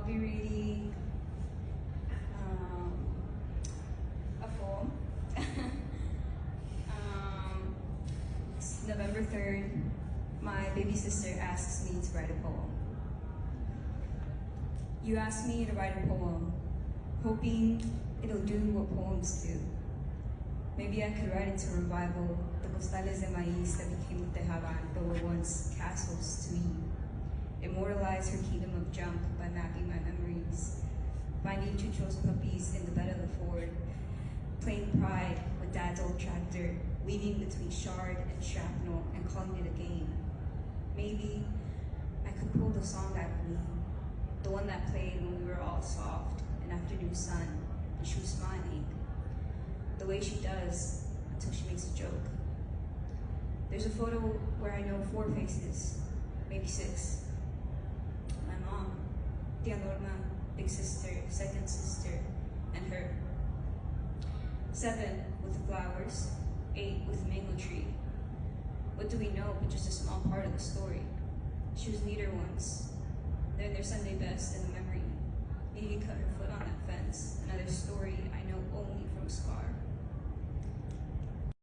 I'll be reading a poem. It's November 3rd. My baby sister asks me to write a poem. You asked me to write a poem, hoping it'll do what poems do. Maybe I could write into revival the costales de maíz that became Tejaban, but were once castles to you. Immortalize her kingdom of junk by mapping my memories. Finding Chucho's puppies in the bed of the Ford. Playing pride with Dad's old tractor, weaving between shard and shrapnel and calling it a game. Maybe I could pull the song out of me, the one that played when we were all soft, an afternoon sun, and she was smiling, the way she does until she makes a joke. There's a photo where I know 4 faces, maybe 6. My mom, Tia Norma, big sister, second sister, and her. 7 with the flowers, 8 with the mango tree. What do we know but just a small part of the story? She was neater once. They're in their Sunday best in the memory. Maybe cut her foot on that fence. Another story I know only from Scar.